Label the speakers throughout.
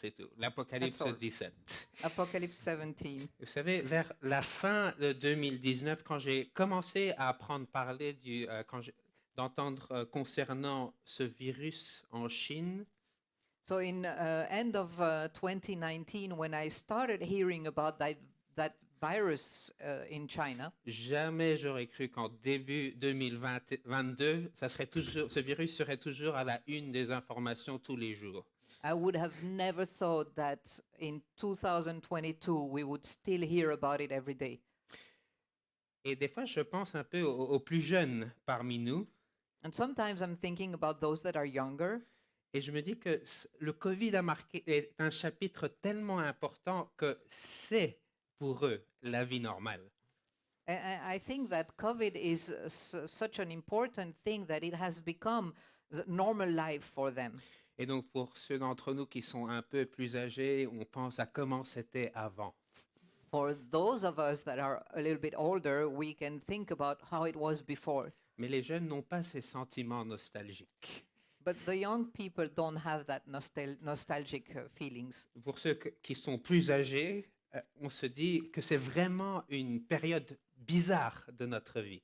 Speaker 1: c'est tout. L'Apocalypse
Speaker 2: That's all.
Speaker 1: 17.
Speaker 2: Apocalypse 17.
Speaker 1: Vous savez, vers la fin de 2019, quand j'ai commencé à parler d'entendre concernant ce virus en Chine,
Speaker 2: So in end of 2019, when I started hearing about that virus in China,
Speaker 1: jamais j'aurais cru qu'en début 2022, ce virus serait toujours à la une des informations tous les jours.
Speaker 2: I would have never thought that in 2022 we would still hear about it every day.
Speaker 1: Et des fois, je pense un peu aux plus jeunes parmi nous,
Speaker 2: And sometimes I'm thinking about those that are younger,
Speaker 1: et je me dis que le Covid est un chapitre tellement important que c'est pour eux la vie normale.
Speaker 2: and I think that COVID is such an important thing that it has become the normal life for them.
Speaker 1: Et donc, pour ceux d'entre nous qui sont un peu plus âgés, on pense à comment c'était avant.
Speaker 2: For those of us that are a little bit older, we can think about how it was before.
Speaker 1: Mais les jeunes n'ont pas ces sentiments nostalgiques.
Speaker 2: But the young people don't have that nostalgic feelings.
Speaker 1: Pour ceux qui sont plus âgés, on se dit que c'est vraiment une période bizarre de notre vie.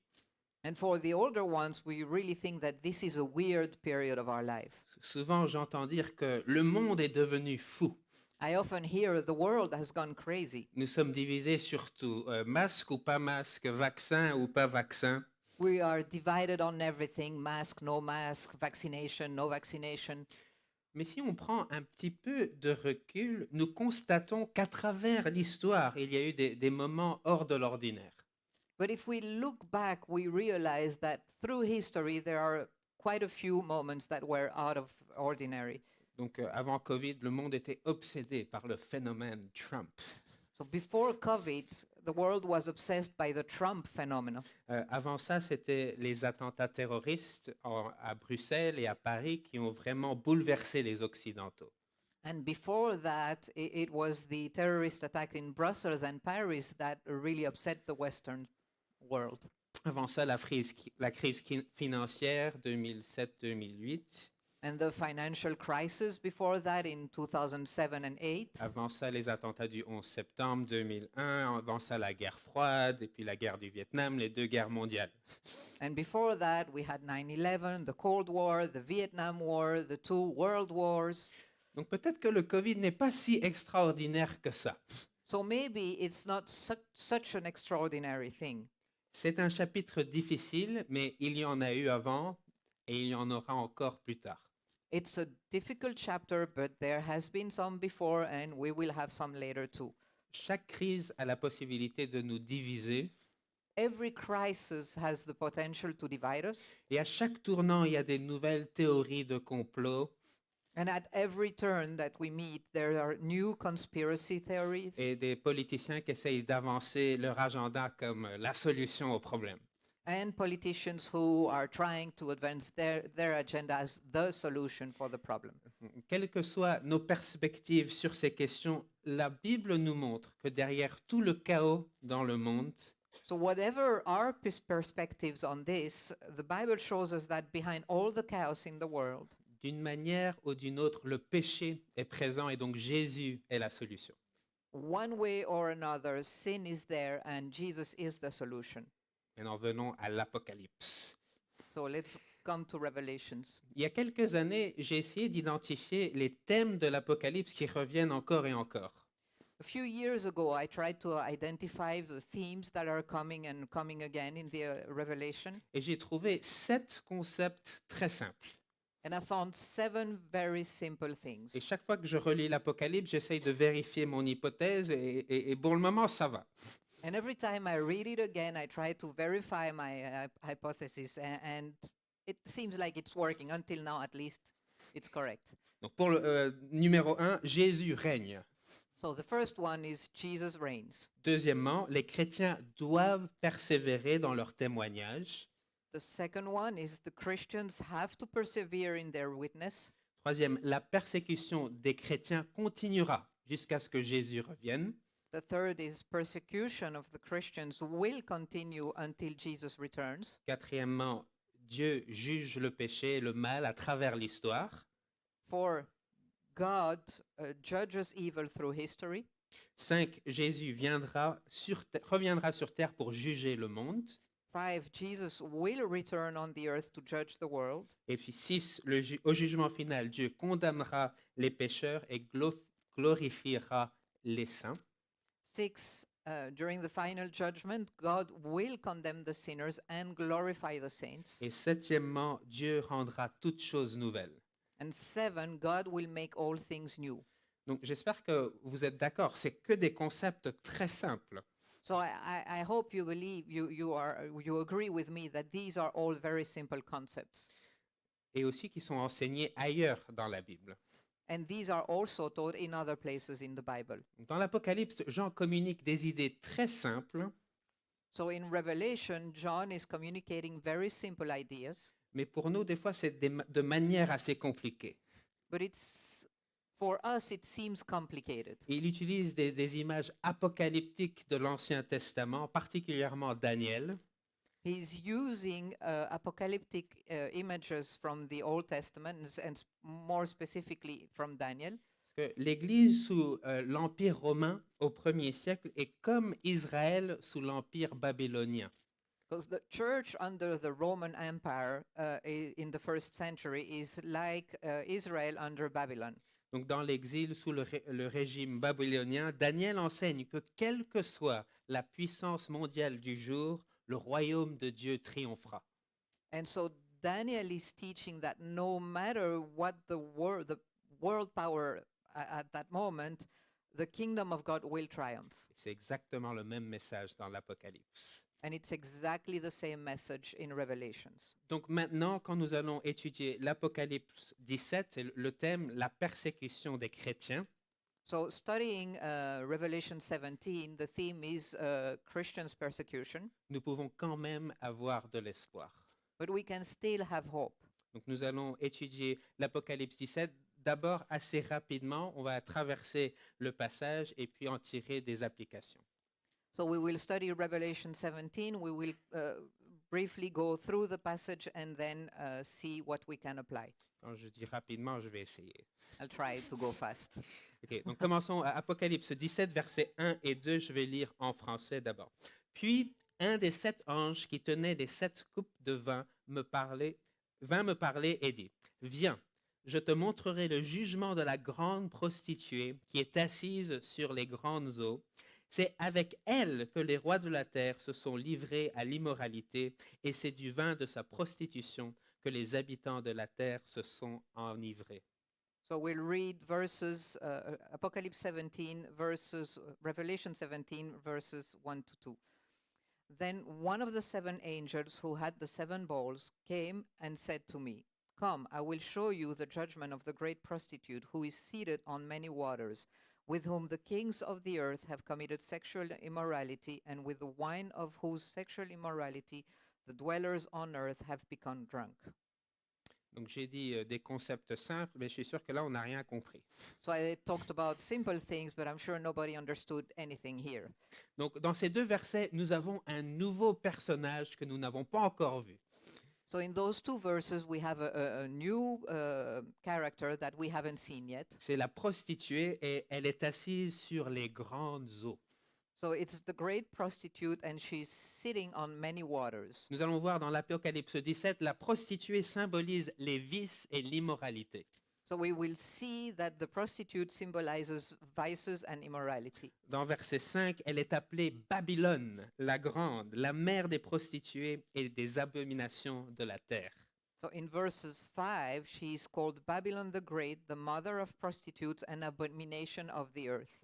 Speaker 2: And for the older ones, we really think that this is a weird period of our life.
Speaker 1: Souvent, j'entends dire que le monde est devenu fou.
Speaker 2: I often hear the world has gone crazy.
Speaker 1: Nous sommes divisés surtout, masque ou pas masque, vaccin ou pas vaccin.
Speaker 2: We are divided on everything, mask, no mask, vaccination, no vaccination.
Speaker 1: Mais si on prend un petit peu de recul, nous constatons qu'à travers l'histoire, il y a eu des moments hors de l'ordinaire.
Speaker 2: But if we look back, we realize that through history there are quite a few moments that were out of ordinary.
Speaker 1: Donc avant Covid, le monde était obsédé par le phénomène Trump.
Speaker 2: So before COVID, the world was obsessed by the Trump phenomenon.
Speaker 1: Avant ça, c'était les attentats terroristes à Bruxelles et à Paris qui ont vraiment bouleversé les Occidentaux.
Speaker 2: And before that, it was the terrorist attack in Brussels and Paris that really upset the Western world.
Speaker 1: Avant ça, la crise financière 2007-2008.
Speaker 2: And the financial crisis before that in 2007 and 8.
Speaker 1: Avant ça, les attentats du 11 septembre 2001. Avant ça, la guerre froide et puis la guerre du Vietnam, les deux guerres mondiales.
Speaker 2: And before that, we had 9/11, the Cold War, the Vietnam War, the two world wars.
Speaker 1: Donc peut-être que le Covid n'est pas si extraordinaire que ça.
Speaker 2: So maybe it's not such an extraordinary thing.
Speaker 1: C'est un chapitre difficile, mais il y en a eu avant et il y en aura encore plus tard.
Speaker 2: It's a difficult chapter, but there has been some before and we will have some later too.
Speaker 1: Chaque crise a la possibilité de nous diviser
Speaker 2: Every crisis has the potential to divide us,
Speaker 1: et à chaque tournant, il y a des nouvelles théories de complot
Speaker 2: and at every turn that we meet, there are new conspiracy theories
Speaker 1: et des politiciens qui essayent d'avancer leur agenda comme la solution au problème.
Speaker 2: and politicians who are trying to advance their agenda as the solution for the problem.
Speaker 1: Quelles que soient nos perspectives sur ces questions, la Bible nous montre que derrière tout le chaos dans le monde,
Speaker 2: So whatever our perspectives on this, the Bible shows us that behind all the chaos in the world,
Speaker 1: d'une manière ou d'une autre, le péché est présent et donc Jésus est la solution.
Speaker 2: one way or another, sin is there and Jesus is the solution.
Speaker 1: Maintenant, venons à l'Apocalypse.
Speaker 2: So let's come to Revelations.
Speaker 1: Il y a quelques années, j'ai essayé d'identifier les thèmes de l'Apocalypse qui reviennent encore et encore.
Speaker 2: A few years ago, I tried to identify the themes that are coming and coming again in the Revelation,
Speaker 1: Et j'ai trouvé 7 concepts très simples.
Speaker 2: and I found 7 very simple
Speaker 1: Et
Speaker 2: things.
Speaker 1: chaque fois que je relis l'Apocalypse, j'essaye de vérifier mon hypothèse et pour le moment, ça va.
Speaker 2: And every time I read it again, I try to verify my hypothesis, and it seems like it's working. Until now, at least, it's correct.
Speaker 1: Donc pour le numéro 1, Jésus règne.
Speaker 2: So the first one is Jesus reigns.
Speaker 1: Deuxièmement, les chrétiens doivent persévérer dans leur témoignage.
Speaker 2: The second one is the Christians have to persevere in their witness.
Speaker 1: Troisième, la persécution des chrétiens continuera jusqu'à ce que Jésus revienne.
Speaker 2: The third is persecution of the Christians will continue until Jesus returns.
Speaker 1: Quatrièmement, Dieu juge le péché et le mal à travers l'histoire.
Speaker 2: 4, God judges evil through history.
Speaker 1: 5, Jésus reviendra sur terre pour juger le monde.
Speaker 2: 5, Jesus will return on the earth to judge the world.
Speaker 1: Et puis 6, au jugement final, Dieu condamnera les pécheurs et glorifiera les saints.
Speaker 2: 6, during the final judgment, God will condemn the sinners and glorify the saints.
Speaker 1: Et septièmement, Dieu rendra toutes choses nouvelles.
Speaker 2: And 7, God will make all things new.
Speaker 1: Donc j'espère que vous êtes d'accord, c'est que des concepts très simples.
Speaker 2: So I hope you believe, you agree with me that these are all very simple concepts.
Speaker 1: Et aussi qui sont enseignés ailleurs dans la Bible.
Speaker 2: And these are also taught in other places in the Bible.
Speaker 1: Dans l'Apocalypse, Jean communique des idées très simples,
Speaker 2: So in Revelation, John is communicating very simple ideas,
Speaker 1: mais pour nous, des fois, c'est de manière assez compliquée.
Speaker 2: but for us it seems complicated.
Speaker 1: Et il utilise des images apocalyptiques de l'Ancien Testament, particulièrement Daniel.
Speaker 2: He's using apocalyptic images from the Old Testament and more specifically from Daniel.
Speaker 1: Parce que l'Église sous l'Empire romain au 1er siècle est comme Israël sous l'Empire babylonien.
Speaker 2: Because the church under the Roman Empire in the first century is like Israel under Babylon.
Speaker 1: Donc dans l'exil sous le régime babylonien, Daniel enseigne que quelle que soit la puissance mondiale du jour, le royaume de Dieu triomphera.
Speaker 2: And so Daniel is teaching that no matter what the world power at that moment, the kingdom of God will triumph.
Speaker 1: C'est exactement le même message dans l'Apocalypse.
Speaker 2: And it's exactly the same message in Revelations.
Speaker 1: Donc maintenant, quand nous allons étudier l'Apocalypse 17, c'est le thème la persécution des chrétiens.
Speaker 2: So studying Revelation 17, the theme is Christians' persecution,
Speaker 1: Nous pouvons quand même avoir de l'espoir.
Speaker 2: but we can still have hope.
Speaker 1: Donc nous allons étudier l'Apocalypse 17. D'abord, assez rapidement, on va traverser le passage et puis en tirer des applications.
Speaker 2: So we will study Revelation 17. We will briefly go through the passage and then see what we can apply.
Speaker 1: Quand je dis rapidement, je vais essayer.
Speaker 2: I'll try to go fast.
Speaker 1: Ok, donc commençons à Apocalypse 17, versets 1 et 2. Je vais lire en français d'abord. Puis un des 7 anges qui tenait les 7 coupes de vin vint me parler et dit, « Viens, je te montrerai le jugement de la grande prostituée qui est assise sur les grandes eaux. C'est avec elle que les rois de la terre se sont livrés à l'immoralité, et c'est du vin de sa prostitution que les habitants de la terre se sont enivrés. »
Speaker 2: So we'll read verses, Apocalypse 17, Revelation 17, verses 1 to 2. Then one of the 7 angels who had the 7 bowls came and said to me, Come, I will show you the judgment of the great prostitute who is seated on many waters, with whom the kings of the earth have committed sexual immorality, and with the wine of whose sexual immorality the dwellers on earth have become drunk.
Speaker 1: Donc j'ai dit des concepts simples, mais je suis sûr que là, on n'a rien compris.
Speaker 2: So I talked about simple things, but I'm sure nobody understood anything here.
Speaker 1: Donc dans ces 2 versets, nous avons un nouveau personnage que nous n'avons pas encore vu.
Speaker 2: So in those 2 verses, we have a new character that we haven't seen yet.
Speaker 1: C'est la prostituée et elle est assise sur les grandes eaux.
Speaker 2: So it's the great prostitute, and she's sitting on many waters.
Speaker 1: Nous allons voir dans l'Apocalypse 17, la prostituée symbolise les vices et l'immoralité.
Speaker 2: So we will see that the prostitute symbolizes vices and immorality.
Speaker 1: Dans verset 5, elle est appelée Babylone, la grande, la mère des prostituées et des abominations de la terre.
Speaker 2: So in verses 5, she is called Babylon the Great, the mother of prostitutes and abomination of the earth.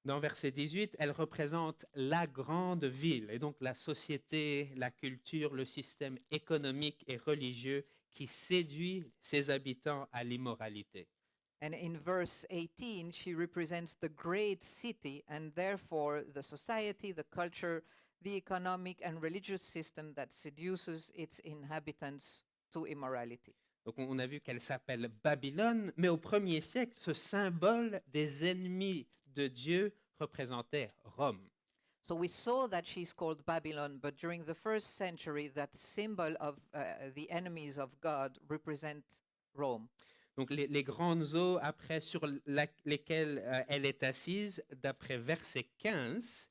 Speaker 1: Dans verset 18, elle représente la grande ville, et donc la société, la culture, le système économique et religieux qui séduit ses habitants à l'immoralité.
Speaker 2: And in verse 18, she represents the great city and therefore the society, the culture, the economic and religious system that seduces its inhabitants to immorality.
Speaker 1: Donc on a vu qu'elle s'appelle Babylone, mais au 1er siècle, ce symbole des ennemis de Dieu représentait Rome.
Speaker 2: So we saw that she's called Babylon, but during the first century, that symbol of the enemies of God represent Rome.
Speaker 1: Donc les grandes eaux après sur lesquelles elle est assise, d'après verset 15,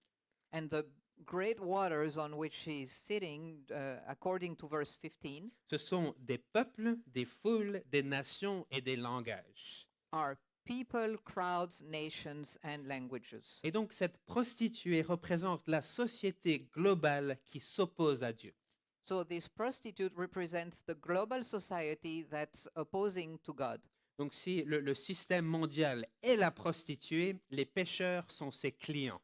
Speaker 2: And the great waters on which she is sitting, according to verse 15,
Speaker 1: ce sont des peuples, des foules, des nations et des langages.
Speaker 2: are people, crowds, nations, and languages.
Speaker 1: Et donc cette prostituée représente la société globale qui s'oppose à Dieu.
Speaker 2: So this prostitute represents the global society that's opposing to God.
Speaker 1: Donc si le système mondial est la prostituée, les pécheurs sont ses clients.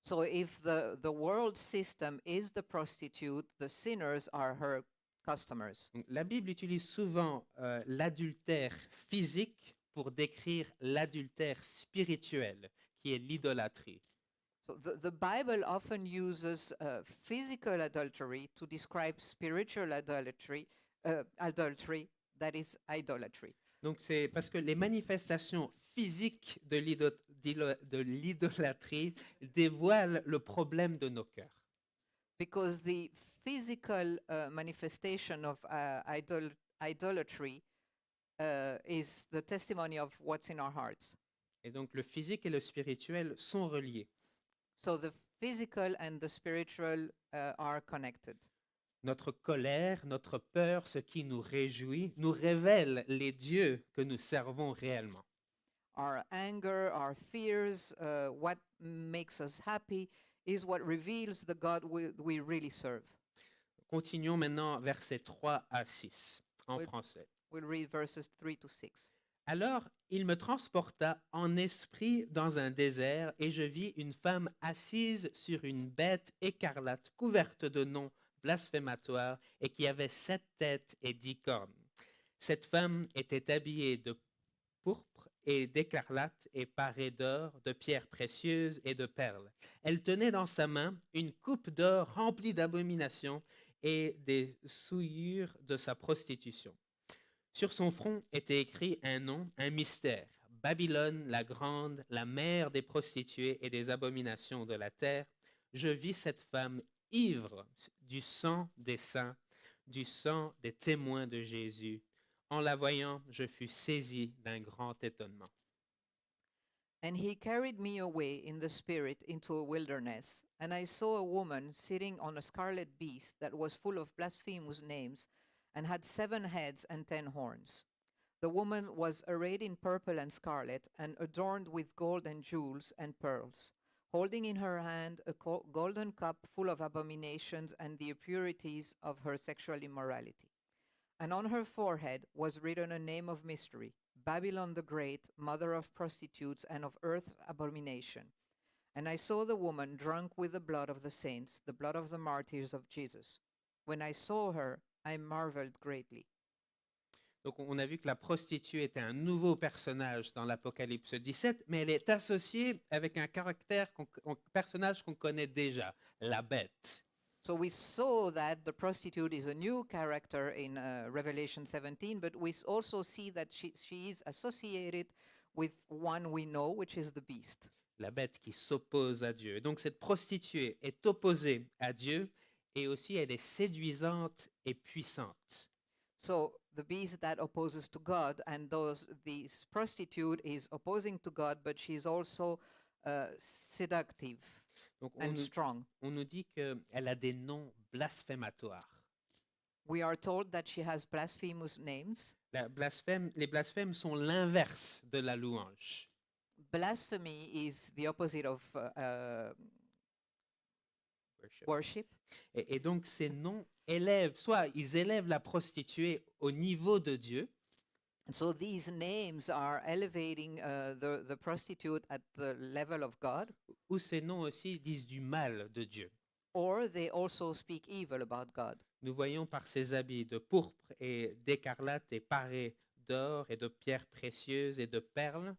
Speaker 2: So if the world system is the prostitute, the sinners are her customers.
Speaker 1: Donc, la Bible utilise souvent l'adultère physique pour décrire l'adultère spirituel, qui est l'idolâtrie.
Speaker 2: So the Bible often uses physical adultery to describe spiritual adultery, that is idolatry.
Speaker 1: Donc c'est parce que les manifestations physiques de l'idolâtrie dévoilent le problème de nos cœurs.
Speaker 2: Because the physical manifestation of idolatry is the testimony of what's in our hearts.
Speaker 1: Et donc le physique et le spirituel sont reliés.
Speaker 2: So the physical and the spiritual are connected.
Speaker 1: Notre colère, notre peur, ce qui nous réjouit, nous révèle les dieux que nous servons réellement.
Speaker 2: Our anger, our fears, what makes us happy is what reveals the God we really serve.
Speaker 1: Continuons maintenant versets 3 à 6 en
Speaker 2: Oui.
Speaker 1: français.
Speaker 2: We'll read verses 3 to 6.
Speaker 1: Alors il me transporta en esprit dans un désert et je vis une femme assise sur une bête écarlate couverte de noms blasphématoires et qui avait 7 têtes et 10 cornes. Cette femme était habillée de pourpre et d'écarlate et parée d'or, de pierres précieuses et de perles. Elle tenait dans sa main une coupe d'or remplie d'abominations et des souillures de sa prostitution. Sur son front était écrit un nom, un mystère. Babylone la grande, la mère des prostituées et des abominations de la terre. Je vis cette femme ivre du sang des saints, du sang des témoins de Jésus. En la voyant, je fus saisi d'un grand étonnement.
Speaker 2: And he carried me away in the spirit into a wilderness, and I saw a woman sitting on a scarlet beast that was full of blasphemous names, and had 7 heads and 10 horns. The woman was arrayed in purple and scarlet, and adorned with gold and jewels and pearls, holding in her hand a golden cup full of abominations and the impurities of her sexual immorality. And on her forehead was written a name of mystery, Babylon the Great, mother of prostitutes and of earth's abomination. And I saw the woman drunk with the blood of the saints, the blood of the martyrs of Jesus. When I saw her, I marveled greatly.
Speaker 1: Donc on a vu que la prostituée était un nouveau personnage dans l'Apocalypse 17, mais elle est associée avec un personnage qu'on connaît déjà, la bête.
Speaker 2: So we saw that the prostitute is a new character in Revelation 17, but we also see that she is associated with one we know, which is the beast.
Speaker 1: La bête qui s'oppose à Dieu. Et donc cette prostituée est opposée à Dieu et aussi elle est séduisante et puissante.
Speaker 2: So the beast that opposes to God, and this prostitute is opposing to God, but she's also seductive
Speaker 1: Donc
Speaker 2: and strong.
Speaker 1: on nous dit qu'elle a des noms blasphématoires.
Speaker 2: We are told that she has blasphemous names.
Speaker 1: Les blasphèmes sont l'inverse de la louange.
Speaker 2: Blasphemy is the opposite of worship.
Speaker 1: Et donc ces noms soit ils élèvent la prostituée au niveau de Dieu,
Speaker 2: And so these names are elevating the prostitute at the level of God,
Speaker 1: ou ces noms aussi disent du mal de Dieu.
Speaker 2: or they also speak evil about God.
Speaker 1: Nous voyons par ses habits de pourpre et d'écarlate et parés d'or et de pierres précieuses et de perles,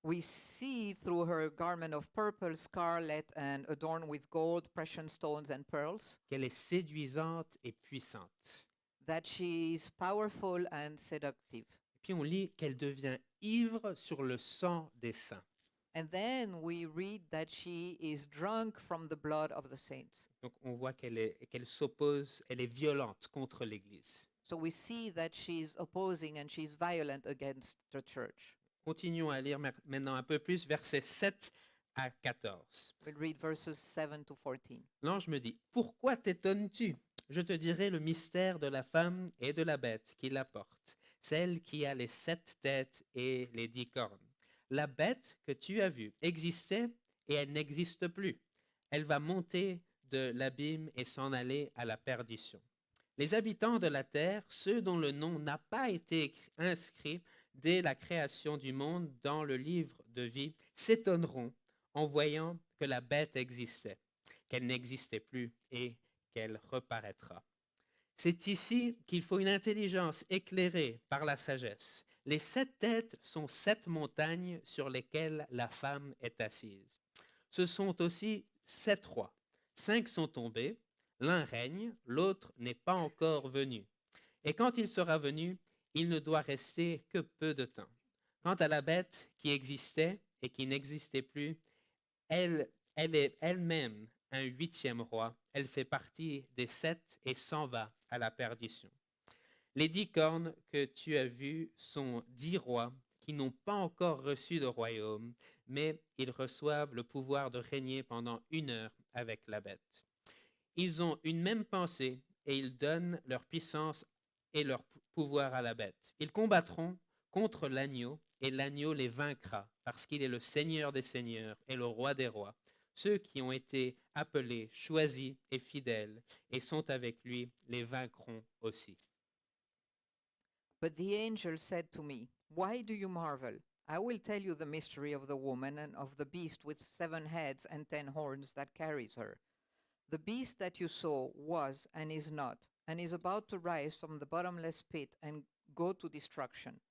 Speaker 2: We see through her garment of purple, scarlet, and adorned with gold, precious stones, and pearls,
Speaker 1: qu'elle est séduisante et puissante.
Speaker 2: that she is powerful and seductive.
Speaker 1: Et puis on lit qu'elle devient ivre sur le sang des saints.
Speaker 2: And then we read that she is drunk from the blood of the saints.
Speaker 1: Donc on voit qu'elle s'oppose, elle est violente contre l'Église.
Speaker 2: So we see that she's opposing and she's violent against the church.
Speaker 1: Continuons à lire maintenant un peu plus, versets 7 à 14.
Speaker 2: We'll read verses 7 to 14.
Speaker 1: L'ange me dit, pourquoi t'étonnes-tu? Je te dirai le mystère de la femme et de la bête qui la porte, celle qui a les 7 têtes et les 10 cornes. La bête que tu as vue existait et elle n'existe plus. Elle va monter de l'abîme et s'en aller à la perdition. Les habitants de la terre, ceux dont le nom n'a pas été inscrit dès la création du monde dans le livre de vie, s'étonneront en voyant que la bête existait, qu'elle n'existait plus et qu'elle reparaîtra. C'est ici qu'il faut une intelligence éclairée par la sagesse. Les 7 têtes sont 7 montagnes sur lesquelles la femme est assise. Ce sont aussi 7 rois. 5 sont tombés, l'un règne, l'autre n'est pas encore venu. Et quand il sera venu, il ne doit rester que peu de temps. Quant à la bête qui existait et qui n'existait plus, elle est elle-même un 8e roi. Elle fait partie des 7 et s'en va à la perdition. Les 10 cornes que tu as vues sont 10 rois qui n'ont pas encore reçu de royaume, mais ils reçoivent le pouvoir de régner pendant 1 heure avec la bête. Ils ont une même pensée et ils donnent leur puissance et leur pouvoir à la bête. Ils combattront contre l'agneau et l'agneau les vaincra parce qu'il est le Seigneur des seigneurs et le Roi des rois. Ceux qui ont été appelés, choisis et fidèles et sont avec lui les vaincront aussi.
Speaker 2: But the angel said to me, "Why do you marvel? I will tell you the mystery of the woman and of the beast with 7 heads and 10 horns that carries her. The beast that you saw was and is not, and is about to rise from the bottomless pit and go to destruction.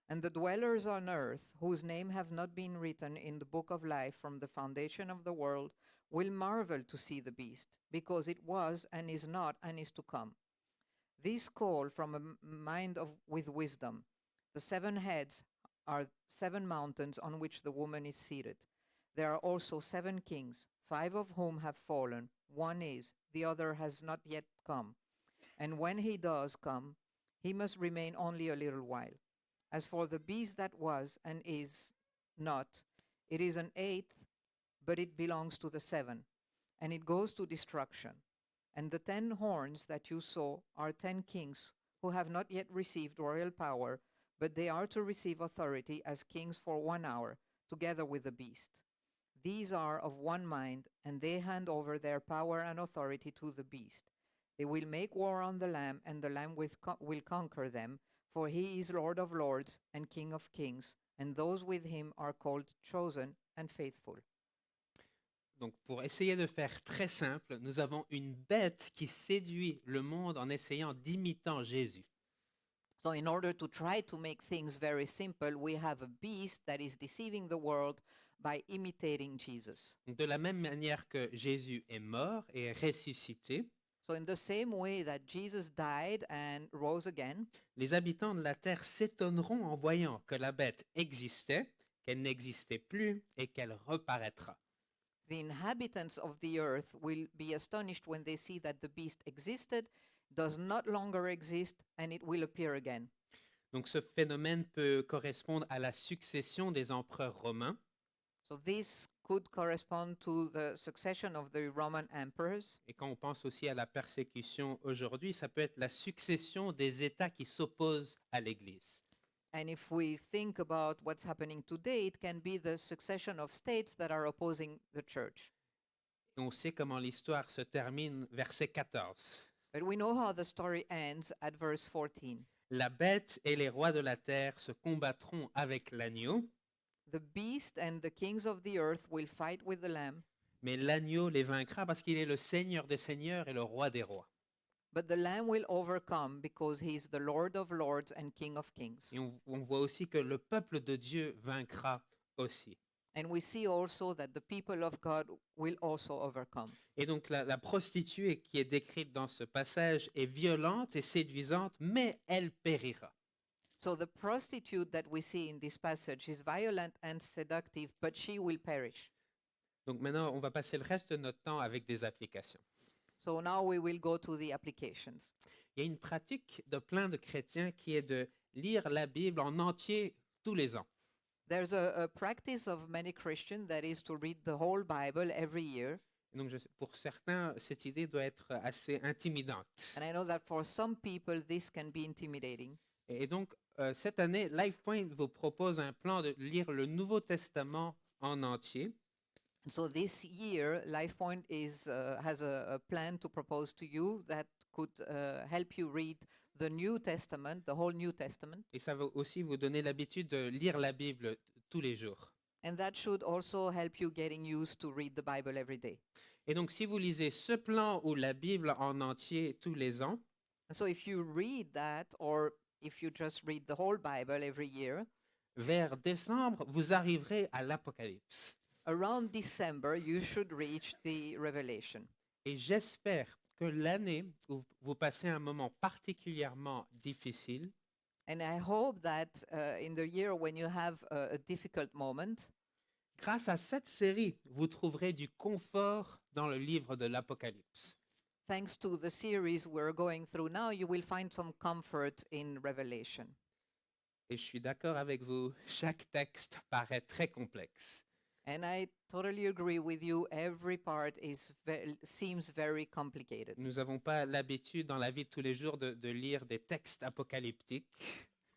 Speaker 2: And the dwellers on earth, whose name have not been written in the book of life from the foundation of the world, will marvel to see the beast, because it was and is not and is to come. This call from a mind with wisdom. The 7 heads are 7 mountains on which the woman is seated. There are also 7 kings, 5 of whom have fallen. One is, the other has not yet come. And when he does come, he must remain only a little while. As for the beast that was and is not, it is an 8th, but it belongs to the 7, and it goes to destruction. And the 10 horns that you saw are 10 kings who have not yet received royal power, but they are to receive authority as kings for 1 hour, together with the beast. These are of one mind, and they hand over their power and authority to the beast. They will make war on the Lamb, and the Lamb will conquer them, for he is Lord of lords and King of kings, and those with him are called chosen and faithful.
Speaker 1: Donc, pour essayer de faire très simple, nous avons une bête qui séduit le monde en essayant d'imiter Jésus.
Speaker 2: So in order to try to make things very simple, we have a beast that is deceiving the world by imitating Jesus.
Speaker 1: Donc, de la même manière que Jésus est mort et est ressuscité,
Speaker 2: So in the same way that Jesus died and rose again,
Speaker 1: les habitants de la terre s'étonneront en voyant que la bête existait, qu'elle n'existait plus et qu'elle reparaîtra.
Speaker 2: the inhabitants of the earth will be astonished when they see that the beast existed, does not longer exist, and it will appear again.
Speaker 1: Donc ce phénomène peut correspondre à la succession des empereurs romains.
Speaker 2: So this could correspond to the succession of the Roman emperors.
Speaker 1: Et quand on pense aussi à la persécution aujourd'hui, ça peut être la succession des États qui s'opposent à l'Église.
Speaker 2: And if we think about what's happening today, it can be the succession of states that are opposing the church.
Speaker 1: Et on sait comment l'histoire se termine, verset 14.
Speaker 2: But we know how the story ends at verse 14.
Speaker 1: La bête et les rois de la terre se combattront avec l'agneau,
Speaker 2: The beast and the kings of the earth will fight with the lamb,
Speaker 1: mais l'agneau les vaincra parce qu'il est le Seigneur des seigneurs et le roi des rois.
Speaker 2: but the lamb will overcome because he is the Lord of lords and King of kings.
Speaker 1: Et on voit aussi que le peuple de Dieu vaincra aussi.
Speaker 2: And we see also that the people of God will also overcome.
Speaker 1: Et donc la prostituée qui est décrite dans ce passage est violente et séduisante, mais elle périra.
Speaker 2: So the prostitute that we see in this passage is violent and seductive, but she will perish.
Speaker 1: Donc maintenant, on va passer le reste de notre temps avec des applications.
Speaker 2: So now we will go to the applications.
Speaker 1: Il y a une pratique de plein de chrétiens qui est de lire la Bible en entier tous les ans.
Speaker 2: There's a practice of many Christians that is to read the whole Bible every year.
Speaker 1: Donc, pour certains, cette idée doit être assez intimidante.
Speaker 2: And I know that for some people, this can be intimidating.
Speaker 1: Et donc, cette année, LifePoint vous propose un plan de lire le Nouveau Testament en entier.
Speaker 2: So this year, LifePoint has a plan to propose to you that could help you read the New Testament, the whole New Testament.
Speaker 1: Et ça va aussi vous donner l'habitude de lire la Bible tous les jours.
Speaker 2: And that should also help you getting used to read the Bible every day.
Speaker 1: Et donc, si vous lisez ce plan ou la Bible en entier tous les ans,
Speaker 2: And so if you read that, or if you just read the whole Bible every year,
Speaker 1: vers décembre, vous arriverez à l'Apocalypse.
Speaker 2: around December, you should reach the Revelation.
Speaker 1: Et j'espère que l'année où vous passez un moment particulièrement difficile,
Speaker 2: And I hope that in the year when you have a difficult moment,
Speaker 1: grâce à cette série, vous trouverez du confort dans le livre de l'Apocalypse.
Speaker 2: thanks to the series we're going through now, you will find some comfort in Revelation.
Speaker 1: Et je suis d'accord avec vous, chaque texte paraît très complexe.
Speaker 2: And I totally agree with you. Every part seems very complicated.
Speaker 1: Nous n'avons pas l'habitude dans la vie de tous les jours de lire des textes apocalyptiques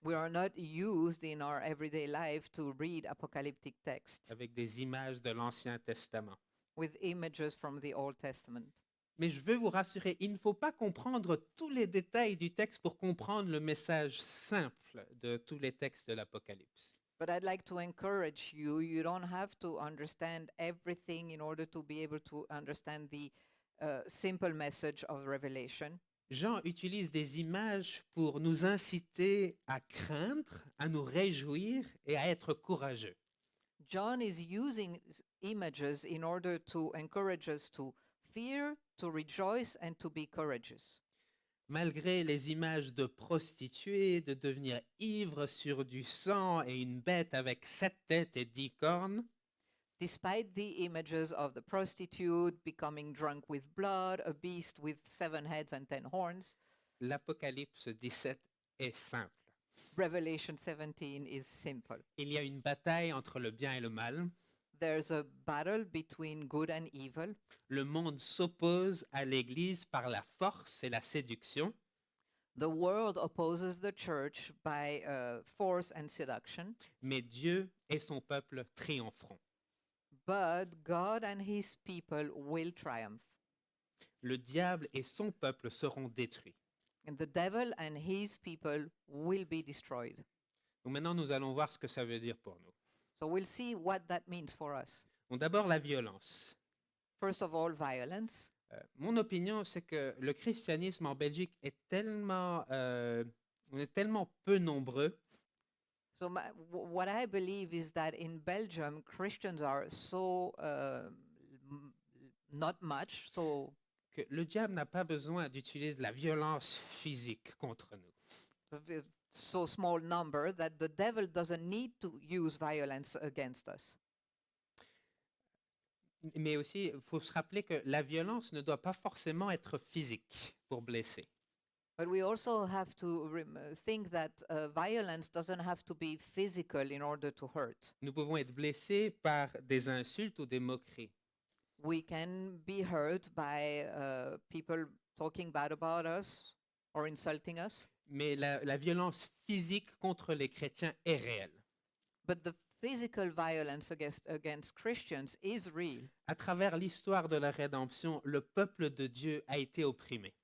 Speaker 2: We are not used in our everyday life to read apocalyptic texts
Speaker 1: avec des images de l'Ancien Testament.
Speaker 2: with images from the Old Testament.
Speaker 1: Mais je veux vous rassurer, il ne faut pas comprendre tous les détails du texte pour comprendre le message simple de tous les textes de l'Apocalypse.
Speaker 2: But I'd like to encourage you, you don't have to understand everything in order to be able to understand the simple message of Revelation.
Speaker 1: Jean utilise des images pour nous inciter à craindre, à nous réjouir et à être courageux.
Speaker 2: John is using images in order to encourage us to fear, to rejoice, and to be courageous.
Speaker 1: Malgré les images de prostituées, de devenir ivre sur du sang et une bête avec 7 têtes et 10 cornes,
Speaker 2: Despite the images of the prostitute becoming drunk with blood, a beast with 7 heads and 10 horns,
Speaker 1: l'Apocalypse 17 est simple.
Speaker 2: Revelation 17 is simple.
Speaker 1: Il y a une bataille entre le bien et le mal.
Speaker 2: There's a battle between good and evil.
Speaker 1: Le monde s'oppose à l'Église par la force et la séduction.
Speaker 2: The world opposes the church by force and seduction,
Speaker 1: Mais Dieu et son peuple triompheront.
Speaker 2: but God and his people will triumph.
Speaker 1: Le diable et son peuple seront détruits.
Speaker 2: And the devil and his people will be destroyed.
Speaker 1: Donc maintenant, nous allons voir ce que ça veut dire pour nous.
Speaker 2: So we'll see what that means for us.
Speaker 1: Donc d'abord, la violence.
Speaker 2: First of all, violence.
Speaker 1: Mon opinion, c'est que le christianisme en Belgique est tellement, on est tellement peu nombreux
Speaker 2: So what I believe is that in Belgium, Christians are so not much, so
Speaker 1: que le diable n'a pas besoin d'utiliser de la violence physique contre nous.
Speaker 2: so small number that the devil doesn't need to use violence against us.
Speaker 1: Mais aussi, il faut se rappeler que la violence ne doit pas forcément être physique pour blesser.
Speaker 2: But we also have to think that violence doesn't have to be physical in order to hurt.
Speaker 1: Nous pouvons être blessés par des insultes ou des moqueries.
Speaker 2: We can be hurt by people talking bad about us or insulting us.
Speaker 1: Mais la violence physique contre les chrétiens est réelle.
Speaker 2: But the physical violence against Christians is real.
Speaker 1: À travers l'histoire de la rédemption, le peuple de Dieu a été opprimé.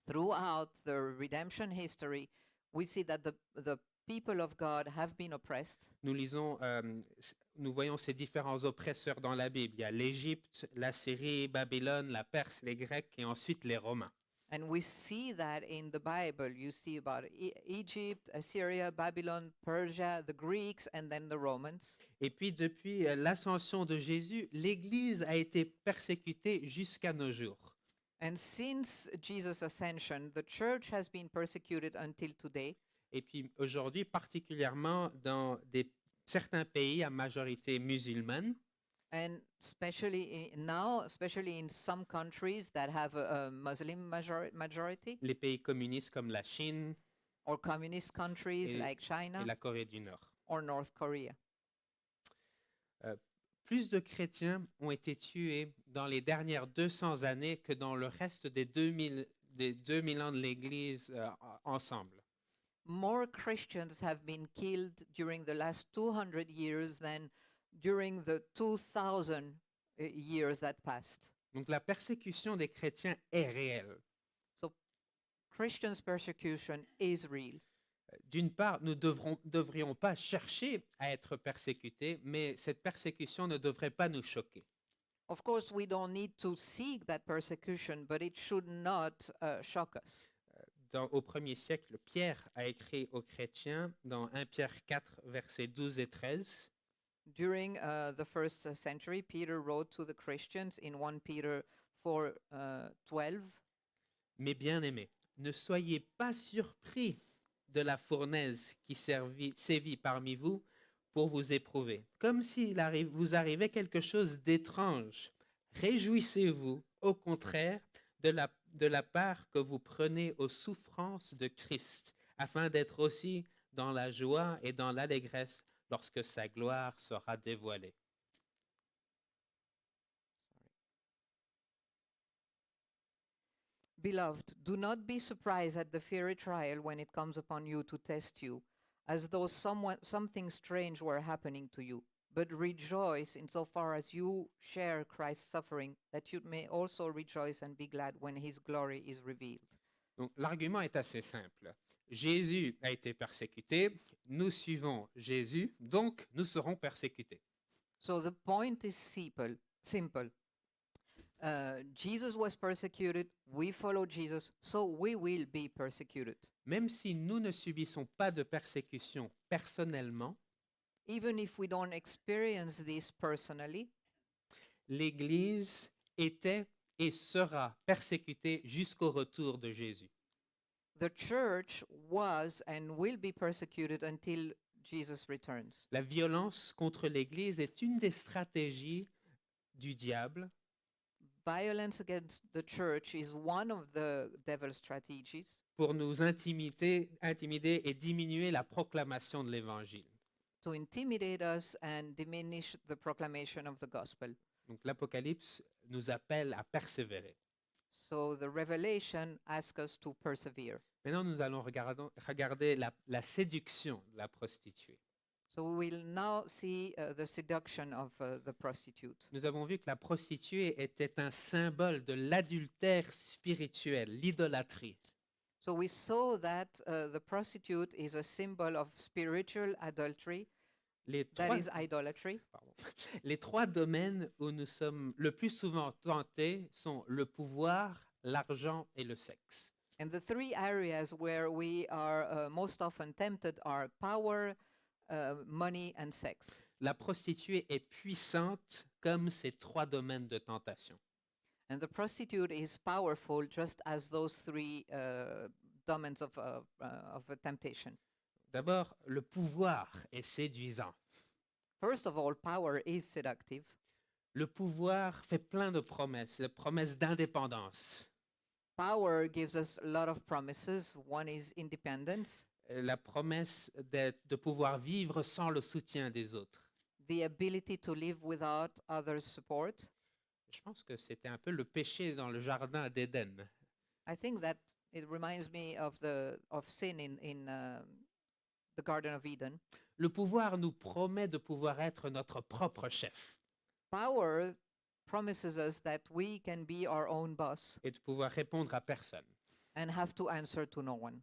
Speaker 2: Throughout the redemption history, we see that the people of God have been oppressed.
Speaker 1: Nous voyons ces différents oppresseurs dans la Bible. Il y a l'Égypte, la Syrie, Babylone, la Perse, les Grecs et ensuite les Romains.
Speaker 2: And we see that in the Bible. You see about Egypt, Assyria, Babylon, Persia, the Greeks, and then the Romans.
Speaker 1: Et puis depuis l'ascension de Jésus, l'Église a été persécutée jusqu'à nos jours.
Speaker 2: And since Jesus' ascension, the church has been persecuted until today.
Speaker 1: Et puis aujourd'hui, particulièrement dans certains pays à majorité musulmane,
Speaker 2: And especially in some countries that have a Muslim majority,
Speaker 1: les pays communistes comme la Chine
Speaker 2: or communist countries
Speaker 1: et,
Speaker 2: like
Speaker 1: et
Speaker 2: China
Speaker 1: la Corée du Nord.
Speaker 2: or North Korea.
Speaker 1: Plus de chrétiens ont été tués dans les dernières 200 années que dans le reste des 2000 ans de l'Église ensemble.
Speaker 2: More Christians have been killed during the last 200 years than during the 2000 years that passed.
Speaker 1: Donc la persécution des chrétiens est réelle.
Speaker 2: So Christians' persecution is real.
Speaker 1: D'une part, nous ne devrions pas chercher à être persécutés, mais cette persécution ne devrait pas nous choquer.
Speaker 2: Of course, we don't need to seek that persecution, but it should not shock us.
Speaker 1: Au 1er siècle, Pierre a écrit aux chrétiens dans 1 Pierre 4, versets 12 et 13.
Speaker 2: During the first century, Peter wrote to the Christians in 1 Peter 4:12.
Speaker 1: Mes bien-aimés, ne soyez pas surpris de la fournaise qui sévit parmi vous pour vous éprouver, comme s'il vous arrivait quelque chose d'étrange. Réjouissez-vous, au contraire, de la part que vous prenez aux souffrances de Christ, afin d'être aussi dans la joie et dans l'allégresse lorsque sa gloire sera dévoilée.
Speaker 2: Beloved, do not be surprised at the fiery trial when it comes upon you to test you, as though something strange were happening to you. But rejoice insofar as you share Christ's suffering, that you may also rejoice and be glad when his glory is revealed.
Speaker 1: Donc, l'argument est assez simple. Jésus a été persécuté, nous suivons Jésus, donc nous serons persécutés.
Speaker 2: So the point is simple. Jesus was persecuted, we follow Jesus, so we will be persecuted.
Speaker 1: Même si nous ne subissons pas de persécution personnellement,
Speaker 2: Even if we don't experience this personally,
Speaker 1: l'Église était et sera persécutée jusqu'au retour de Jésus.
Speaker 2: the church was and will be persecuted until Jesus returns.
Speaker 1: La violence contre l'Église est une des stratégies du diable
Speaker 2: Violence against the church is one of the devil's strategies
Speaker 1: pour nous intimider et diminuer la proclamation de l'Évangile.
Speaker 2: to intimidate us and diminish the proclamation of the gospel.
Speaker 1: Donc l'Apocalypse nous appelle à persévérer.
Speaker 2: So the revelation asks us to persevere.
Speaker 1: Maintenant, nous allons regarder la séduction de la prostituée.
Speaker 2: So we will now see the seduction of the prostitute.
Speaker 1: Nous avons vu que la prostituée était un symbole de l'adultère spirituel, l'idolâtrie.
Speaker 2: So we saw that the prostitute is a symbol of spiritual adultery,
Speaker 1: Les
Speaker 2: that
Speaker 1: trois,
Speaker 2: is idolatry.
Speaker 1: pardon. Les trois domaines où nous sommes le plus souvent tentés sont le pouvoir, l'argent et le sexe.
Speaker 2: And the three areas where we are most often tempted are power, money, and sex.
Speaker 1: La prostituée est puissante comme ces trois domaines de tentation.
Speaker 2: And the prostitute is powerful just as those three domains of temptation.
Speaker 1: D'abord, le pouvoir est séduisant.
Speaker 2: First of all, power is seductive.
Speaker 1: Le pouvoir fait plein de promesses d'indépendance.
Speaker 2: Power gives us a lot of promises. One is independence,
Speaker 1: La promesse de pouvoir vivre sans le soutien des autres.
Speaker 2: the ability to live without others' support.
Speaker 1: Je pense que c'était un peu le péché dans le jardin d'Éden.
Speaker 2: I think that it reminds me of sin in the Garden of Eden.
Speaker 1: Le pouvoir nous promet de pouvoir être notre propre chef
Speaker 2: Power promises us that we can be our own boss
Speaker 1: et de pouvoir répondre à personne.
Speaker 2: and have to answer to no one.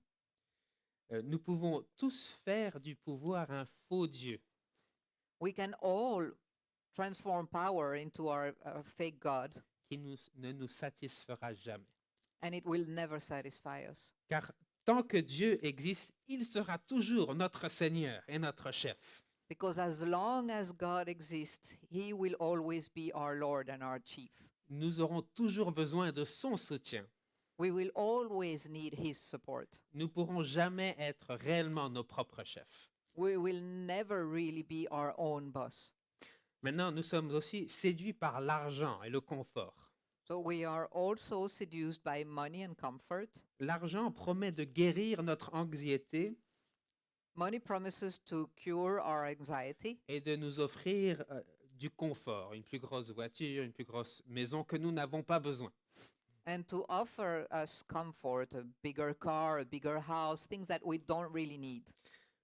Speaker 1: Nous pouvons tous faire du pouvoir un faux Dieu.
Speaker 2: We can all transform power into our fake God,
Speaker 1: Qui ne nous satisfera jamais.
Speaker 2: and it will never satisfy us.
Speaker 1: Car tant que Dieu existe, il sera toujours notre Seigneur et notre chef.
Speaker 2: Because as long as God exists, He will always be our Lord and our chief.
Speaker 1: Nous aurons toujours besoin de son soutien.
Speaker 2: We will always need His support.
Speaker 1: Nous ne pourrons jamais être réellement nos propres chefs.
Speaker 2: We will never really be our own boss.
Speaker 1: Maintenant, nous sommes aussi séduits par l'argent et le confort.
Speaker 2: So we are also seduced by money and comfort.
Speaker 1: L'argent promet de guérir notre anxiété
Speaker 2: Money promises to cure our anxiety
Speaker 1: et de nous offrir du confort, une plus grosse voiture, une plus grosse maison que nous n'avons pas besoin.
Speaker 2: and to offer us comfort, a bigger car, a bigger house, things that we don't really need.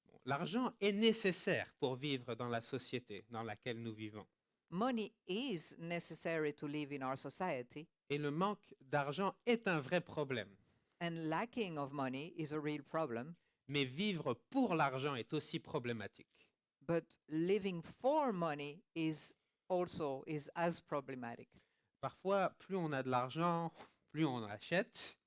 Speaker 1: Bon, l'argent est nécessaire pour vivre dans la société dans laquelle nous vivons.
Speaker 2: Money is necessary to live in our society,
Speaker 1: Et le manque d'argent est un vrai problème.
Speaker 2: and lacking of money is a real problem.
Speaker 1: Mais vivre pour l'argent est aussi problématique.
Speaker 2: But living for money is as problematic.
Speaker 1: Parfois, plus on a de l'argent, plus on achète.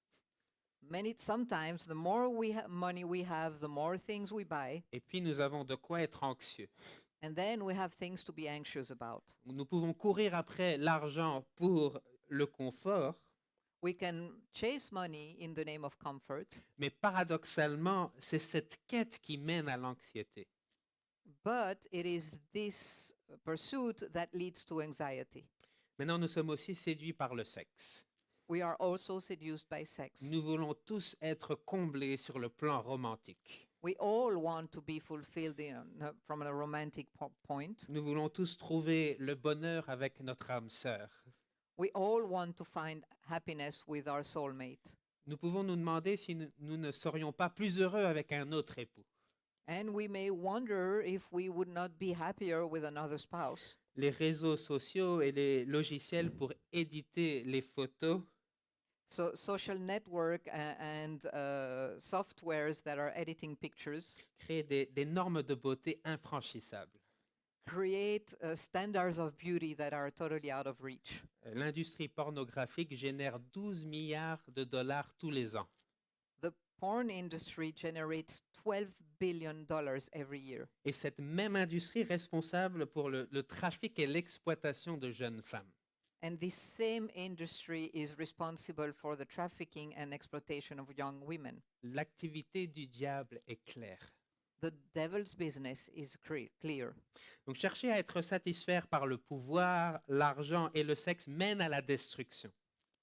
Speaker 2: Sometimes the more money we have, the more things we buy,
Speaker 1: Et puis nous avons de quoi être anxieux.
Speaker 2: and then we have things to be anxious about.
Speaker 1: Nous pouvons courir après l'argent pour le confort,
Speaker 2: We can chase money in the name of comfort,
Speaker 1: mais paradoxalement, c'est cette quête qui mène à l'anxiété.
Speaker 2: but it is this pursuit that leads to anxiety.
Speaker 1: Maintenant, nous sommes aussi séduits par le sexe.
Speaker 2: We are also seduced by sex.
Speaker 1: Nous voulons tous être comblés sur le plan romantique.
Speaker 2: We all want to be fulfilled from a romantic point.
Speaker 1: Nous voulons tous trouver le bonheur avec notre âme sœur.
Speaker 2: We all want to find happiness with our soulmate.
Speaker 1: Nous pouvons nous demander si nous ne serions pas plus heureux avec un autre époux.
Speaker 2: And we may wonder if we would not be happier with another spouse.
Speaker 1: Les réseaux sociaux et les logiciels pour éditer les photos
Speaker 2: So social network and softwares that are editing pictures
Speaker 1: créent des normes de beauté infranchissables.
Speaker 2: create standards of beauty that are totally out of reach.
Speaker 1: L'industrie pornographique génère 12 milliards de dollars tous les ans.
Speaker 2: The porn industry generates $12 billion every year.
Speaker 1: Et cette même industrie est responsable pour le trafic et l'exploitation de jeunes femmes.
Speaker 2: And this same industry is responsible for the trafficking and exploitation of young women.
Speaker 1: L'activité du diable est claire.
Speaker 2: The devil's business is clear.
Speaker 1: Donc chercher à être satisfait par le pouvoir, l'argent et le sexe mène à la destruction.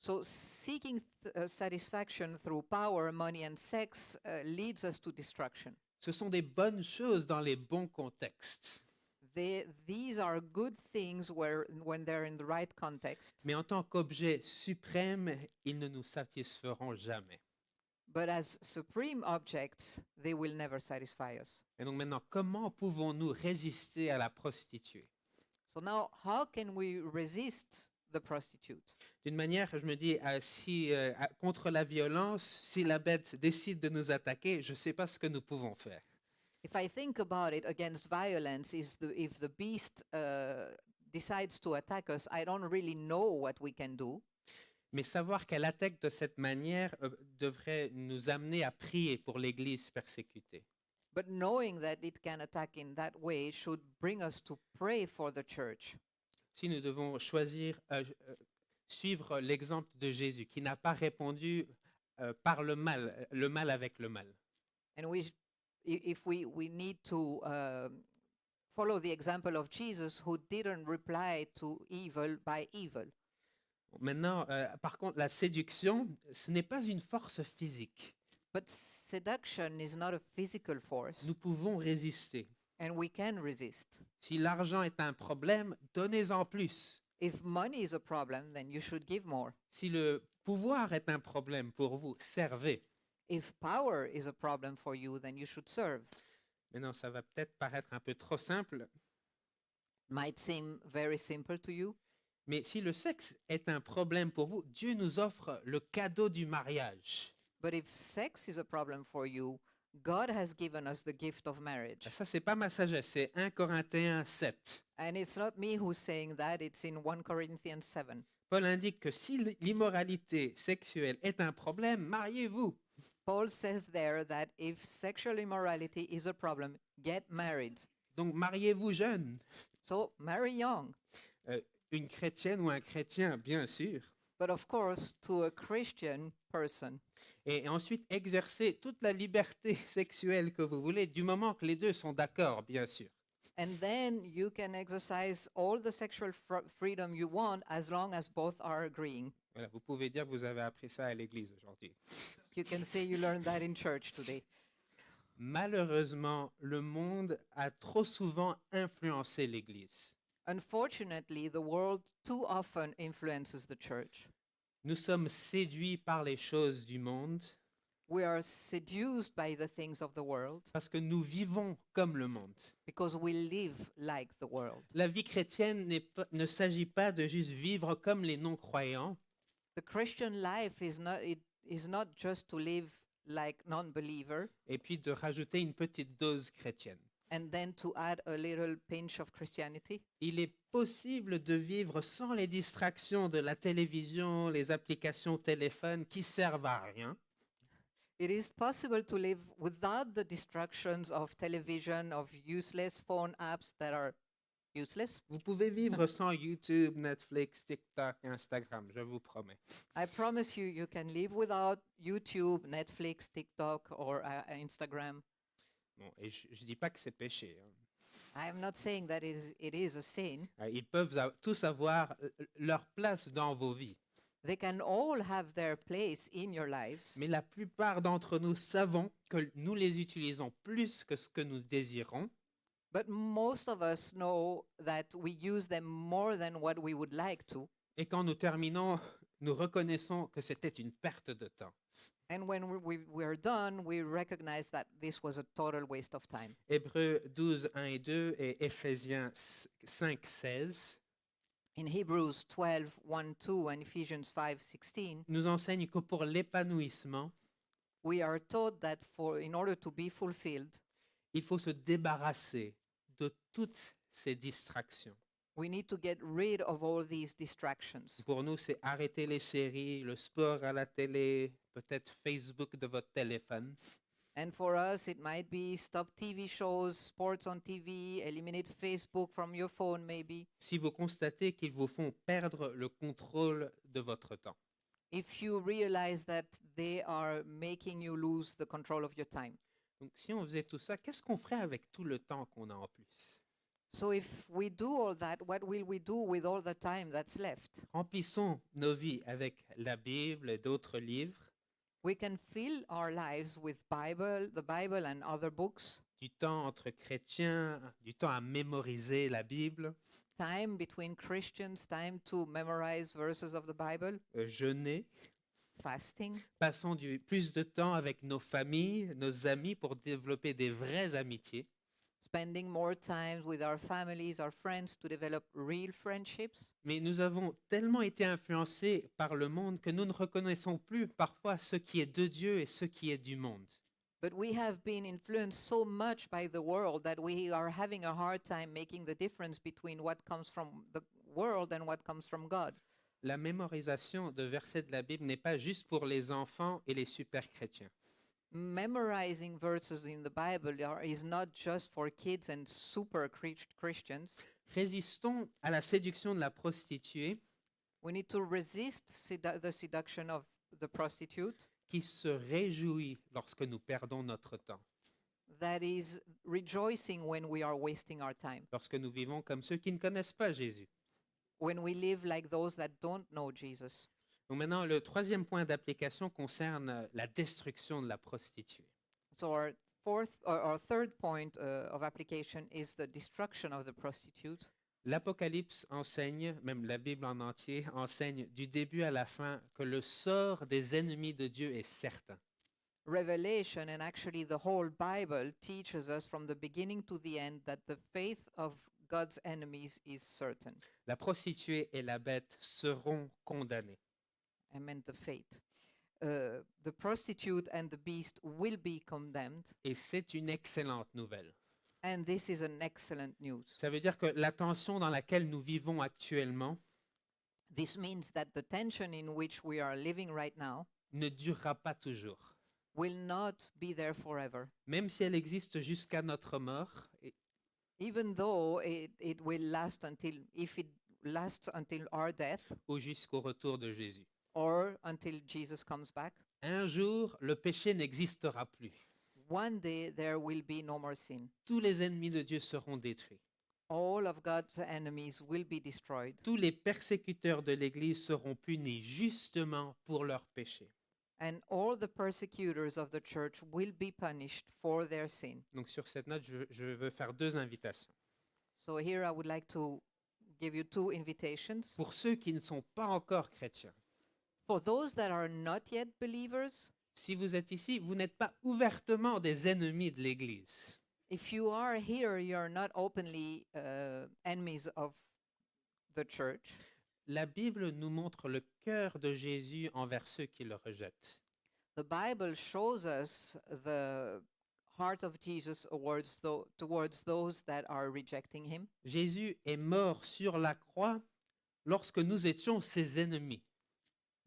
Speaker 2: So seeking satisfaction through power, money, and sex leads us to destruction.
Speaker 1: Ce sont des bonnes choses dans les bons contextes.
Speaker 2: These are good things when they're in the right context.
Speaker 1: Mais en tant qu'objet suprême, ils ne nous satisferont jamais.
Speaker 2: But as supreme objects, they will never satisfy us.
Speaker 1: Et donc maintenant, comment pouvons-nous résister à la prostituée?
Speaker 2: So now, how can we resist the prostitute?
Speaker 1: D'une manière, je me dis, si contre la violence, si la bête décide de nous attaquer, je ne sais pas ce que nous pouvons faire.
Speaker 2: If I think about it, against violence, if the beast decides to attack us, I don't really know what we can do.
Speaker 1: Mais savoir qu'elle attaque de cette manière devrait nous amener à prier pour l'Église persécutée.
Speaker 2: But knowing that it can attack in that way should bring us to pray for the church.
Speaker 1: Si nous devons suivre l'exemple de Jésus, qui n'a pas répondu par le mal avec le mal.
Speaker 2: And if we need to follow the example of Jesus, who didn't reply to evil by evil.
Speaker 1: Maintenant, par contre, la séduction, ce n'est pas une force physique.
Speaker 2: But seduction is not a physical force,
Speaker 1: Nous pouvons résister.
Speaker 2: and we can resist.
Speaker 1: Si l'argent est un problème, donnez-en plus.
Speaker 2: If money is a problem, then you should give more.
Speaker 1: Si le pouvoir est un problème pour vous, servez.
Speaker 2: If power is a problem for you, then you should serve.
Speaker 1: Maintenant, ça va peut-être paraître un peu trop simple,
Speaker 2: Might seem very simple to you,
Speaker 1: mais si le sexe est un problème pour vous, Dieu nous offre le cadeau du mariage.
Speaker 2: but if sex is a problem for you, God has given us the gift of marriage.
Speaker 1: Ça, c'est pas ma sagesse, c'est 1 Corinthiens 7.
Speaker 2: And it's not me who's saying that, it's in 1 Corinthians 7.
Speaker 1: Paul indique que si l'immoralité sexuelle est un problème, mariez-vous.
Speaker 2: Paul says there that if sexual immorality is a problem, get married.
Speaker 1: Donc mariez-vous jeune.
Speaker 2: So marry young.
Speaker 1: Une chrétienne ou un chrétien, bien sûr.
Speaker 2: But of course, to a Christian person.
Speaker 1: Et ensuite exercez toute la liberté sexuelle que vous voulez, du moment que les deux sont d'accord, bien sûr.
Speaker 2: And then you can exercise all the sexual freedom you want as long as both are agreeing.
Speaker 1: Voilà, vous pouvez dire que vous avez appris ça à l'église aujourd'hui.
Speaker 2: You can say you learned that in church today.
Speaker 1: Malheureusement, le monde a trop souvent influencé l'église.
Speaker 2: Unfortunately, the world too often influences the church.
Speaker 1: Nous sommes séduits par les choses du monde
Speaker 2: We are seduced by the things of the world
Speaker 1: parce que nous vivons comme le monde.
Speaker 2: because we live like the world.
Speaker 1: La vie chrétienne ne s'agit pas de juste vivre comme les non-croyants,
Speaker 2: The Christian life is not just to live like non-believer
Speaker 1: et puis de rajouter une petite dose chrétienne.
Speaker 2: and then to add a little pinch of Christianity.
Speaker 1: Il est possible de vivre sans les distractions de la télévision, les applications téléphones qui servent à rien.
Speaker 2: It is possible to live without the distractions of television, of useless phone apps that are useless.
Speaker 1: Vous pouvez vivre sans YouTube, Netflix, TikTok, Instagram, je vous promets.
Speaker 2: I promise you, you can live without YouTube, Netflix, TikTok, or Instagram.
Speaker 1: Bon, et je ne dis pas que c'est péché, hein.
Speaker 2: I am not saying that it is a sin.
Speaker 1: Ils peuvent tous avoir leur place dans vos vies.
Speaker 2: They can all have their place in your lives,
Speaker 1: Mais la plupart d'entre nous savons que nous les utilisons plus que ce que nous désirons.
Speaker 2: but most of us know that we use them more than what we would like to.
Speaker 1: Et quand nous terminons, nous reconnaissons que c'était une perte de temps.
Speaker 2: And when we're done, we recognize that this was a total waste of time.
Speaker 1: Hébreux 12, 1 et 2 et Éphésiens 5, 16
Speaker 2: In Hebrews 12, 1, 2, and Ephesians 5, 16,
Speaker 1: nous enseignent que pour l'épanouissement,
Speaker 2: we are taught that in order to be fulfilled,
Speaker 1: il faut se débarrasser de toutes ces distractions.
Speaker 2: we need to get rid of all these distractions.
Speaker 1: Pour nous, c'est arrêter les séries, le sport à la télé, peut-être Facebook de votre téléphone.
Speaker 2: And for us, it might be stop TV shows, sports on TV, eliminate Facebook from your phone, maybe.
Speaker 1: Si vous constatez qu'ils vous font perdre le contrôle de votre temps.
Speaker 2: If you realize that they are making you lose the control of your time.
Speaker 1: Donc, si on faisait tout ça, qu'est-ce qu'on ferait avec tout le temps qu'on a en plus?
Speaker 2: So if we do all that, what will we do with all the time that's left?
Speaker 1: Remplissons nos vies avec la Bible et d'autres livres,
Speaker 2: We can fill our lives with the Bible and other books,
Speaker 1: du temps entre chrétiens, du temps à mémoriser la Bible,
Speaker 2: time between Christians, time to memorize verses of the Bible,
Speaker 1: jeûner.
Speaker 2: fasting.
Speaker 1: Passons plus de temps avec nos familles, nos amis pour développer des vraies amitiés.
Speaker 2: Spending more time with our families, our friends to develop real friendships.
Speaker 1: Mais nous avons tellement été influencés par le monde que nous ne reconnaissons plus parfois ce qui est de Dieu et ce qui est du monde.
Speaker 2: But we have been influenced so much by the world that we are having a hard time making the difference between what comes from the world and what comes from God.
Speaker 1: La mémorisation de versets de la Bible n'est pas juste pour les enfants et les super chrétiens.
Speaker 2: Memorizing verses in the Bible is not just for kids and super Christians.
Speaker 1: Résistons à la séduction de la prostituée
Speaker 2: We need to resist the seduction of the prostitute
Speaker 1: qui se réjouit lorsque nous perdons notre temps,
Speaker 2: that is rejoicing when we are wasting our time,
Speaker 1: lorsque nous vivons comme ceux qui ne connaissent pas Jésus.
Speaker 2: when we live like those that don't know Jesus.
Speaker 1: Donc maintenant, le troisième point d'application concerne la destruction de la prostituée.
Speaker 2: So our third point of application is the destruction of the prostitute.
Speaker 1: L'Apocalypse enseigne, même la Bible en entier, enseigne du début à la fin que le sort des ennemis de Dieu est certain.
Speaker 2: Revelation and actually the whole Bible teaches us from the beginning to the end that the faith of God's enemies is certain.
Speaker 1: La prostituée et la bête seront condamnées.
Speaker 2: I meant the fate. The prostitute and the beast will be condemned,
Speaker 1: Et c'est une excellente nouvelle.
Speaker 2: and this is an excellent news.
Speaker 1: Ça veut dire que la tension dans laquelle nous vivons actuellement
Speaker 2: This means that the tension in which we are living right now
Speaker 1: ne durera pas toujours.
Speaker 2: will not be there forever.
Speaker 1: Même si elle existe jusqu'à notre mort,
Speaker 2: Even though it will last if it lasts until our death
Speaker 1: ou jusqu'au retour de Jésus.
Speaker 2: or until Jesus comes back,
Speaker 1: Un jour, le péché n'existera plus.
Speaker 2: one day there will be no more sin.
Speaker 1: Tous les ennemis de Dieu seront détruits.
Speaker 2: all of God's enemies will be destroyed,
Speaker 1: Tous les persécuteurs de l'Église seront punis justement pour leurs péchés.
Speaker 2: and all the persecutors of the church will be punished for their sin.
Speaker 1: Donc sur cette note, je veux faire 2 invitations.
Speaker 2: So here I would like to give you 2 invitations.
Speaker 1: Pour ceux qui ne sont pas encore chrétiens,
Speaker 2: For those that are not yet believers,
Speaker 1: si vous êtes ici, vous n'êtes pas ouvertement des ennemis de l'Église.
Speaker 2: if you are here, you're not openly enemies of the church.
Speaker 1: La Bible nous montre le cœur de Jésus envers ceux qui le rejettent.
Speaker 2: The Bible shows us the heart of Jesus towards those that are rejecting him.
Speaker 1: Jésus est mort sur la croix lorsque nous étions ses ennemis.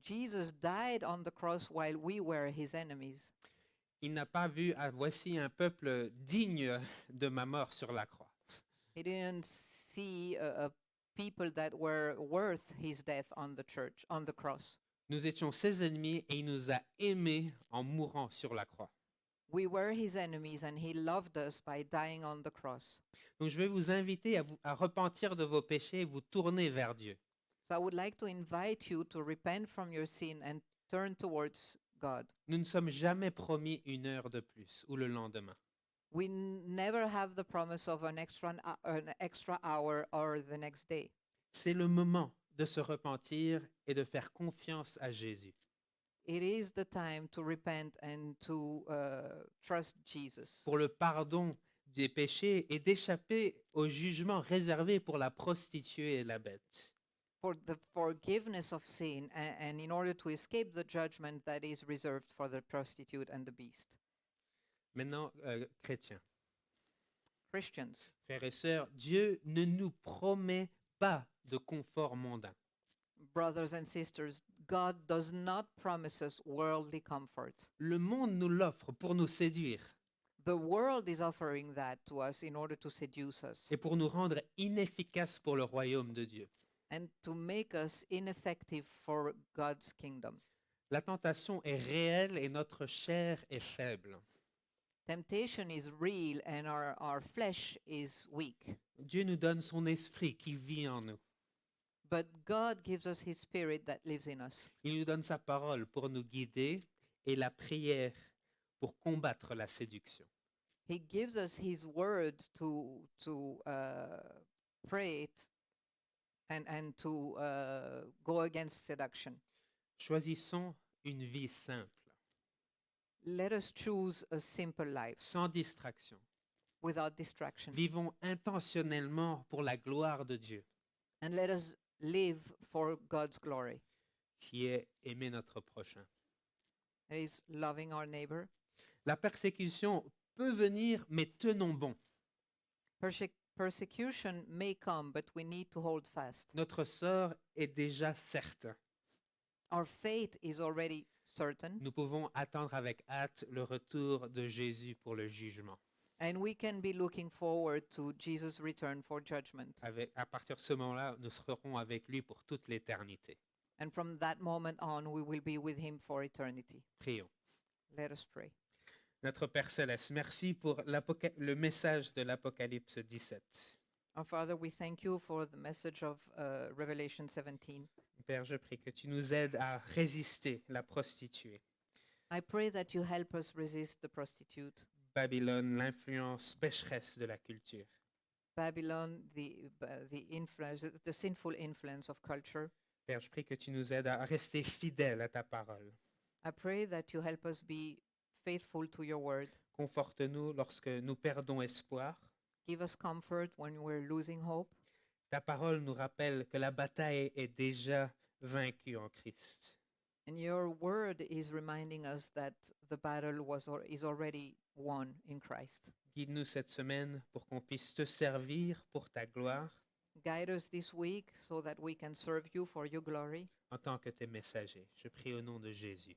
Speaker 2: Jesus died on the cross while we were his enemies.
Speaker 1: Il n'a pas vu, ah, voici un peuple digne de ma mort sur la croix.
Speaker 2: He didn't see a people that were worth his death on the cross.
Speaker 1: Nous étions ses ennemis et il nous a aimés en mourant sur la croix.
Speaker 2: We were his enemies and he loved us by dying on the cross.
Speaker 1: Donc je vais vous inviter à repentir de vos péchés et vous tourner vers Dieu.
Speaker 2: So I would like to invite you to repent from your sin and turn towards God.
Speaker 1: Nous ne sommes jamais promis une heure de plus ou le lendemain.
Speaker 2: We never have the promise of an extra hour or the next day.
Speaker 1: C'est le moment de se repentir et de faire confiance à Jésus.
Speaker 2: It is the time to repent and to trust Jesus
Speaker 1: Pour le pardon des péchés et d'échapper au jugement réservé pour la prostituée et la bête.
Speaker 2: for the forgiveness of sin and in order to escape the judgment that is reserved for the prostitute and the beast.
Speaker 1: Maintenant, chrétiens,
Speaker 2: Christians,
Speaker 1: frères et sœurs, Dieu ne nous promet pas de confort mondain.
Speaker 2: brothers and sisters, God does not promise us worldly comfort.
Speaker 1: Le monde nous l'offre pour nous séduire
Speaker 2: The world is offering that to us in order to seduce us
Speaker 1: et pour nous rendre inefficaces pour le royaume de Dieu.
Speaker 2: and to make us ineffective for God's kingdom.
Speaker 1: La tentation est réelle et notre chair est faible.
Speaker 2: Temptation is real and our flesh is weak.
Speaker 1: Dieu nous donne son esprit qui vit en nous.
Speaker 2: But God gives us his spirit that lives in us.
Speaker 1: Il nous donne sa parole pour nous guider et la prière pour combattre la séduction.
Speaker 2: He gives us his word to pray it and to go against seduction.
Speaker 1: Choisissons une vie simple,
Speaker 2: Let us choose a simple life
Speaker 1: sans distraction.
Speaker 2: without distraction.
Speaker 1: Vivons intentionnellement pour la gloire de Dieu,
Speaker 2: And let us live for God's glory.
Speaker 1: qui est aimer notre prochain.
Speaker 2: That is loving our neighbor.
Speaker 1: La persécution peut venir, mais tenons bon.
Speaker 2: Persecution may come, but we need to hold fast.
Speaker 1: Notre sort est déjà certain.
Speaker 2: Our fate is already certain,
Speaker 1: Nous pouvons attendre avec hâte le retour de Jésus pour le jugement.
Speaker 2: and we can be looking forward to Jesus' return for judgment.
Speaker 1: À partir de ce moment-là, nous serons avec lui pour toute l'éternité.
Speaker 2: And from that moment on, we will be with him for eternity.
Speaker 1: Prions.
Speaker 2: Let us pray.
Speaker 1: Notre Père Céleste, merci pour le message de l'Apocalypse 17.
Speaker 2: Our Father, we thank you for the message of Revelation 17.
Speaker 1: Père, je prie que tu nous aides à résister la prostituée.
Speaker 2: I pray that you help us resist the prostitute,
Speaker 1: Babylone, l'influence pécheresse de la culture.
Speaker 2: Babylon, the sinful influence of culture.
Speaker 1: Père, je prie que tu nous aides à rester fidèles à ta parole.
Speaker 2: I pray that you help us be faithful to your word.
Speaker 1: Conforte-nous lorsque nous perdons espoir.
Speaker 2: Give us comfort when we're losing hope.
Speaker 1: Ta parole nous rappelle que la bataille est déjà vaincue en Christ.
Speaker 2: And your word is reminding us that the battle is already won in Christ.
Speaker 1: Guide-nous cette semaine pour qu'on puisse te servir pour ta gloire
Speaker 2: Guide us this week so that we can serve you for your glory.
Speaker 1: en tant que tes messagers. Je prie au nom de Jésus.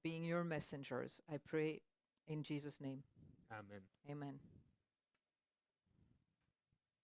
Speaker 2: Being your messengers, I pray in Jesus' name.
Speaker 1: Amen.
Speaker 2: Amen.